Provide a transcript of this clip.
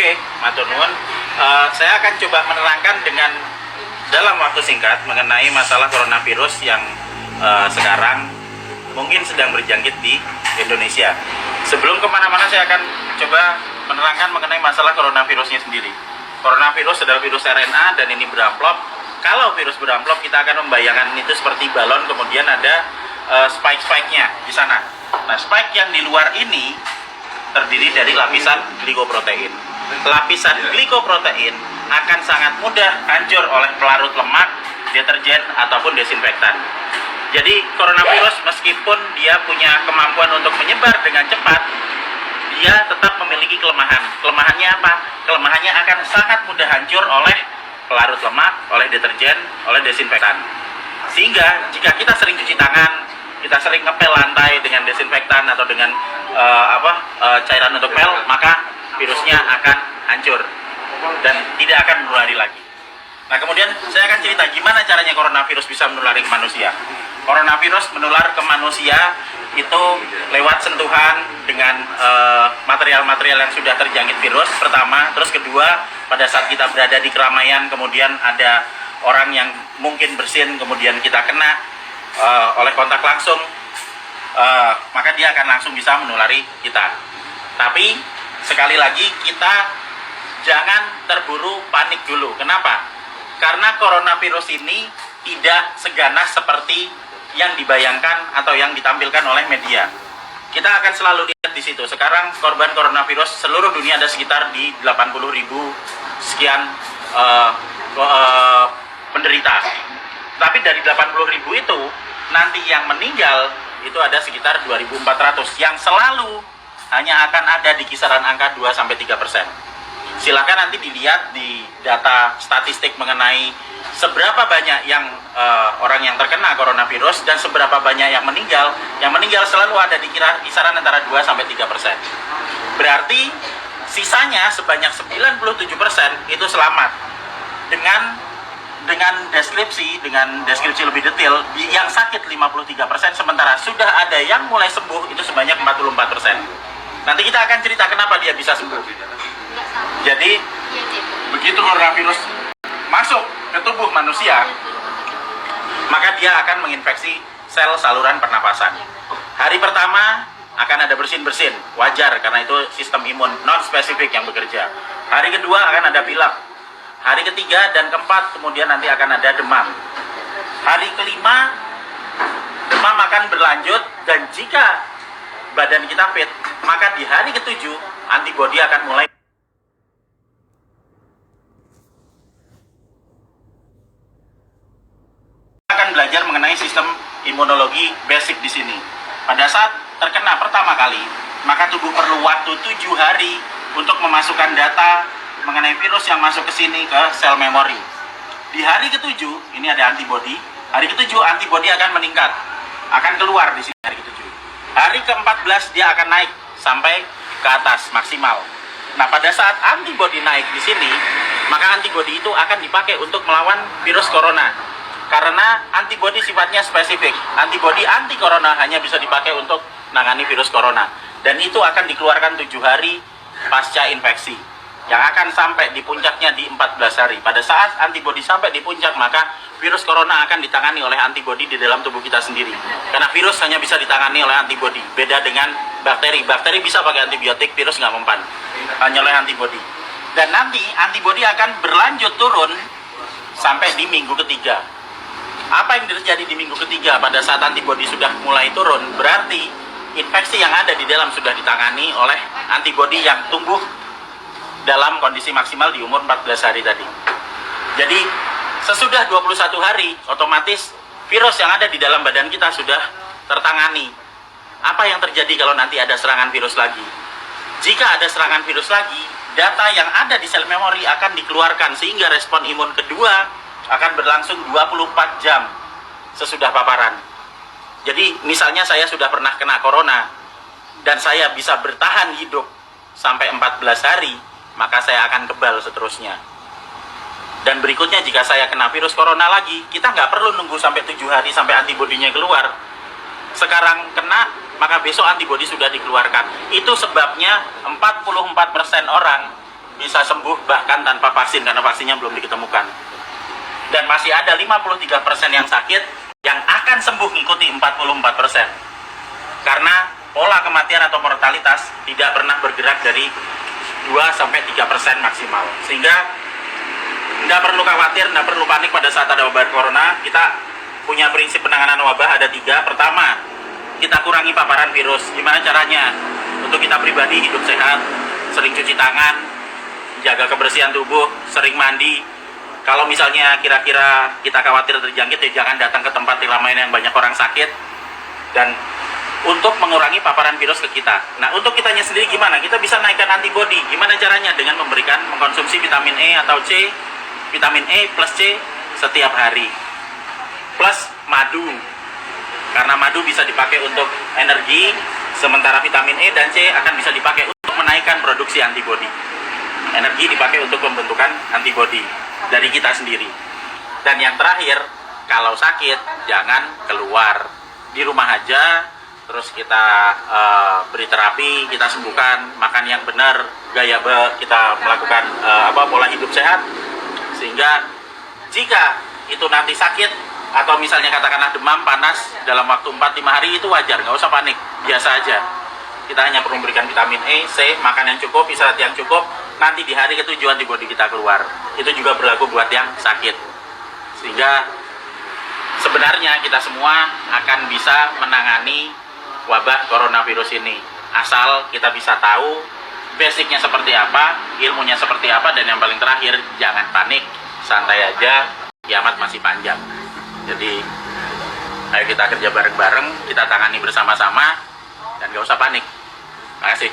Oke, matur nuwun. Saya akan coba menerangkan dengan dalam waktu singkat mengenai masalah coronavirus yang sekarang mungkin sedang berjangkit di Indonesia. Sebelum kemana-mana, saya akan coba menerangkan mengenai masalah coronavirusnya sendiri. Coronavirus adalah virus RNA dan ini beramplop. Kalau virus beramplop, kita akan membayangkan itu seperti balon, kemudian ada spike-spike-nya di sana. Nah, spike yang di luar ini terdiri dari lapisan glikoprotein. Lapisan glikoprotein akan sangat mudah hancur oleh pelarut lemak, deterjen, ataupun desinfektan. Jadi coronavirus meskipun dia punya kemampuan untuk menyebar dengan cepat, dia tetap memiliki kelemahan. Kelemahannya apa? Kelemahannya akan sangat mudah hancur oleh pelarut lemak, oleh deterjen, oleh desinfektan. Sehingga jika kita sering cuci tangan, kita sering ngepel lantai dengan desinfektan atau dengan cairan untuk pel, maka virusnya akan hancur dan tidak akan menulari lagi. Nah, kemudian saya akan cerita gimana caranya coronavirus bisa menulari ke manusia. Coronavirus menular ke manusia itu lewat sentuhan dengan material-material yang sudah terjangkit virus, pertama. Terus kedua, pada saat kita berada di keramaian, kemudian ada orang yang mungkin bersin, kemudian kita kena oleh kontak langsung, maka dia akan langsung bisa menulari kita. Tapi sekali lagi, kita jangan terburu panik dulu. Kenapa? Karena coronavirus ini tidak seganas seperti yang dibayangkan atau yang ditampilkan oleh media. Kita akan selalu lihat di situ. Sekarang korban coronavirus seluruh dunia ada sekitar di 80.000 sekian penderita. Tapi dari 80.000 itu, nanti yang meninggal itu ada sekitar 2.400, yang selalu hanya akan ada di kisaran angka 2-3%. Silakan nanti dilihat di data statistik mengenai seberapa banyak yang orang yang terkena coronavirus dan seberapa banyak yang meninggal. Yang meninggal selalu ada di kisaran antara 2-3%. Berarti sisanya sebanyak 97% itu selamat. Dengan deskripsi lebih detail, yang sakit 53%, sementara sudah ada yang mulai sembuh itu sebanyak 44%. Nanti kita akan cerita kenapa dia bisa sembuh. Jadi begitu coronavirus masuk ke tubuh manusia, maka dia akan menginfeksi sel saluran pernapasan. Hari pertama akan ada bersin-bersin, wajar karena itu sistem imun non spesifik yang bekerja. Hari kedua akan ada pilek. Hari ketiga dan keempat kemudian nanti akan ada demam. Hari kelima demam akan berlanjut, dan jika badan kita fit, maka di hari ketujuh antibodi akan mulai belajar mengenai sistem imunologi basic di sini. Pada saat terkena pertama kali, maka tubuh perlu waktu 7 hari untuk memasukkan data mengenai virus yang masuk ke sini ke sel memori. Di hari ke-7, ini ada antibodi. Hari ke-7 antibodi akan meningkat, akan keluar di sini hari ke-7. Hari ke-14 dia akan naik sampai ke atas maksimal. Nah, pada saat antibodi naik di sini, maka antibodi itu akan dipakai untuk melawan virus corona. Karena antibodi sifatnya spesifik. Antibodi anti corona hanya bisa dipakai untuk menangani virus corona. Dan itu akan dikeluarkan 7 hari pasca infeksi, yang akan sampai di puncaknya di 14 hari. Pada saat antibodi sampai di puncak, maka virus corona akan ditangani oleh antibodi di dalam tubuh kita sendiri. Karena virus hanya bisa ditangani oleh antibodi. Beda dengan bakteri. Bakteri bisa pakai antibiotik, virus nggak mempan. Hanya oleh antibodi. Dan nanti antibodi akan berlanjut turun sampai di minggu ketiga. Apa yang terjadi di minggu ketiga pada saat antibodi sudah mulai turun? Berarti infeksi yang ada di dalam sudah ditangani oleh antibodi yang tumbuh dalam kondisi maksimal di umur 14 hari tadi. Jadi sesudah 21 hari, otomatis virus yang ada di dalam badan kita sudah tertangani. Apa yang terjadi kalau nanti ada serangan virus lagi? Jika ada serangan virus lagi, data yang ada di sel memori akan dikeluarkan, sehingga respon imun kedua akan berlangsung 24 jam sesudah paparan. Jadi misalnya saya sudah pernah kena corona dan saya bisa bertahan hidup sampai 14 hari, maka saya akan kebal seterusnya. Dan berikutnya, jika saya kena virus corona lagi, kita nggak perlu nunggu sampai 7 hari sampai antibodinya keluar. Sekarang kena, maka besok antibodi sudah dikeluarkan. Itu sebabnya 44% orang bisa sembuh bahkan tanpa vaksin karena vaksinnya belum ditemukan. Dan masih ada 53% yang sakit yang akan sembuh ngikuti 44%. Karena pola kematian atau mortalitas tidak pernah bergerak dari 2-3% maksimal. Sehingga tidak perlu khawatir, tidak perlu panik pada saat ada wabah corona. Kita punya prinsip penanganan wabah ada 3. Pertama, kita kurangi paparan virus. Gimana caranya? Untuk kita pribadi hidup sehat, sering cuci tangan, jaga kebersihan tubuh, sering mandi. Kalau misalnya kira-kira kita khawatir terjangkit, ya jangan datang ke tempat keramaian yang banyak orang sakit. Dan untuk mengurangi paparan virus ke kita. Nah, untuk kitanya sendiri gimana? Kita bisa naikkan antibodi. Gimana caranya? Dengan mengkonsumsi vitamin E atau C, vitamin E plus C setiap hari. Plus madu. Karena madu bisa dipakai untuk energi, sementara vitamin E dan C akan bisa dipakai untuk menaikkan produksi antibodi. Energi dipakai untuk pembentukan antibodi dari kita sendiri. Dan yang terakhir, kalau sakit jangan keluar, di rumah aja, terus kita beri terapi, kita sembuhkan, makan yang benar, kita melakukan pola hidup sehat, sehingga jika itu nanti sakit atau misalnya katakanlah demam, panas dalam waktu 4-5 hari, itu wajar, nggak usah panik, biasa aja. Kita hanya perlu memberikan vitamin E, C, makan yang cukup, istirahat yang cukup, nanti di hari ke-7 antibodi kita keluar. Itu juga berlaku buat yang sakit. Sehingga sebenarnya kita semua akan bisa menangani wabah coronavirus ini, asal kita bisa tahu basicnya seperti apa, ilmunya seperti apa, dan yang paling terakhir, jangan panik, santai aja, kiamat masih panjang. Jadi ayo kita kerja bareng-bareng, kita tangani bersama-sama, dan gak usah panik. Terima kasih.